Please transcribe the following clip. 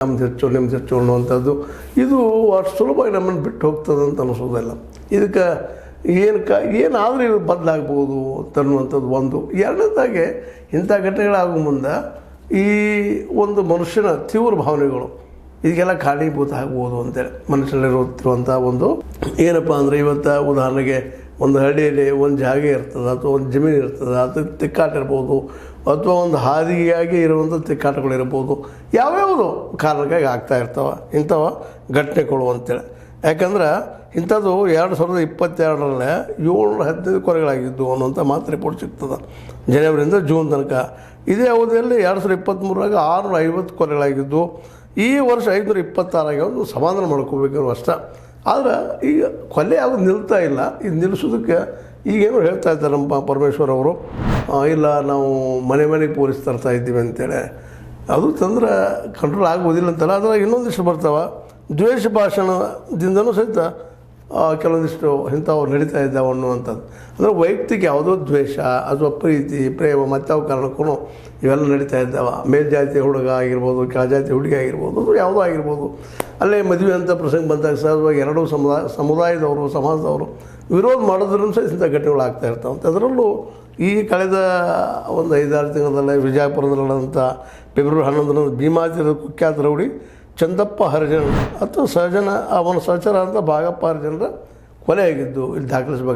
ನಮ್ದು ಹೆಚ್ಚು ನಿಮ್ದು ಹೆಚ್ಚು ಅನ್ನುವಂಥದ್ದು ಇದು ಅಷ್ಟು ಸುಲಭವಾಗಿ ನಮ್ಮನ್ನು ಬಿಟ್ಟು ಹೋಗ್ತದೆ ಅಂತ ಅನಿಸೋದಿಲ್ಲ. ಇದಕ್ಕೆ ಏನಾದರೂ ಇದು ಬದಲಾಗ್ಬೋದು ಅಂತನ್ನುವಂಥದ್ದು ಒಂದು. ಎರಡನೇದಾಗೆ ಇಂಥ ಘಟನೆಗಳಾಗೋ ಮುಂದೆ ಈ ಒಂದು ಮನುಷ್ಯನ ತೀವ್ರ ಭಾವನೆಗಳು ಇದಕ್ಕೆಲ್ಲ ಕಾರಣೀಭೂತ ಆಗ್ಬೋದು ಅಂತೇಳಿ ಮನುಷ್ಯನಲ್ಲಿರುತ್ತಿರುವಂಥ ಒಂದು ಏನಪ್ಪ ಅಂದರೆ ಇವತ್ತು ಉದಾಹರಣೆಗೆ ಒಂದು ಹಳ್ಳಿಯಲ್ಲಿ ಒಂದು ಜಾಗ ಇರ್ತದೆ ಅಥವಾ ಒಂದು ಜಮೀನು ಇರ್ತದೆ, ಅದು ತಿಕ್ಕಾಟ ಇರ್ಬೋದು ಅಥವಾ ಒಂದು ಹಾದಿಯಾಗಿ ಇರುವಂಥ ತಿಕ್ಕಾಟಗಳಿರ್ಬೋದು, ಯಾವ್ಯಾವುದು ಕಾರಣಕ್ಕಾಗಿ ಆಗ್ತಾ ಇರ್ತಾವೆ ಇಂಥವ ಘಟನೆಗಳು ಅಂತೇಳಿ. ಯಾಕಂದ್ರೆ ಇಂಥದ್ದು 2022ರಲ್ಲಿ 715 ಕೊಲೆಗಳಾಗಿದ್ದು ಅನ್ನುವಂಥ ಮಾತು ರಿಪೋರ್ಟ್ ಸಿಗ್ತದೆ ಜನವರಿಯಿಂದ ಜೂನ್ ತನಕ. ಇದೇ ಅವಧಿಯಲ್ಲಿ 2023ರಾಗ 650 ಕೊಲೆಗಳಾಗಿದ್ದು, ಈ ವರ್ಷ 526 ಆಗ್ಯಾವ. ಸಮಾಧಾನ ಮಾಡ್ಕೋಬೇಕು ಅಷ್ಟೇ. ಆದರೆ ಈಗ ಕೊಲೆ ಯಾವುದು ನಿಲ್ತಾ ಇಲ್ಲ. ಇದು ನಿಲ್ಲಿಸೋದಕ್ಕೆ ಈಗೇನು ಹೇಳ್ತಾ ಇದ್ದಾರೆ ನಮ್ಮ ಪರಮೇಶ್ವರ್ ಅವರು, ಇಲ್ಲ ನಾವು ಮನೆಗೆ ಪೊಲೀಸ್ ತರ್ತಾ ಇದ್ದೀವಿ ಅಂತೇಳಿ. ಅದು ತಂದ್ರೆ ಕಂಟ್ರೋಲ್ ಆಗೋದಿಲ್ಲ ಅಂತಲ್ಲ. ಅದ್ರಾಗ ಇನ್ನೊಂದಿಷ್ಟು ಬರ್ತಾವೆ, ದ್ವೇಷ ಭಾಷಣದಿಂದನೂ ಸಹಿತ ಕೆಲವೊಂದಿಷ್ಟು ಇಂಥವು ನಡೀತಾ ಇದ್ದಾವೆ ಅನ್ನುವಂಥದ್ದು. ಅಂದರೆ ವೈಯಕ್ತಿಕ ಯಾವುದೋ ದ್ವೇಷ ಅಥವಾ ಪ್ರೀತಿ ಪ್ರೇಮ ಮತ್ತಾವ ಕಾರಣಕ್ಕೂ ಇವೆಲ್ಲ ನಡೀತಾ ಇದ್ದಾವೆ. ಮೇಲ್ಜಾತಿ ಹುಡುಗ ಆಗಿರ್ಬೋದು, ಕೆಳಜಾತಿ ಹುಡುಗಿ ಆಗಿರ್ಬೋದು, ಅದು ಯಾವುದೋ ಆಗಿರ್ಬೋದು. ಅಲ್ಲೇ ಮದುವೆ ಅಂತ ಪ್ರಸಂಗ ಬಂದಾಗ ಸಹಜವಾಗಿ ಎರಡೂ ಸಮುದಾಯದವರು ಸಮಾಜದವರು ವಿರೋಧ ಮಾಡೋದ್ರೂ ಸಹ ಇಂಥ ಘಟನೆಗಳು ಆಗ್ತಾ ಇರ್ತಾವೆ. ಅದರಲ್ಲೂ ಈ ಕಳೆದ ಒಂದು 5-6 ತಿಂಗಳಲ್ಲೇ ವಿಜಯಪುರದಲ್ಲಿ ನಡೆದಂಥ ಫೆಬ್ರವರಿ 11ರಂದು ಭೀಮಾತಿರ ಕುಖ್ಯಾತ ರೌಡಿ ಚಂದಪ್ಪ ಹರಿಜನ್ ಅಥವಾ ಅವನ ಸಹಚರ ಅಂತ ಭಾಗಪ್ಪ ಹರಿಜನರ ಕೊಲೆ ಆಗಿದ್ದು ಇಲ್ಲಿ ದಾಖಲಿಸಬೇಕು.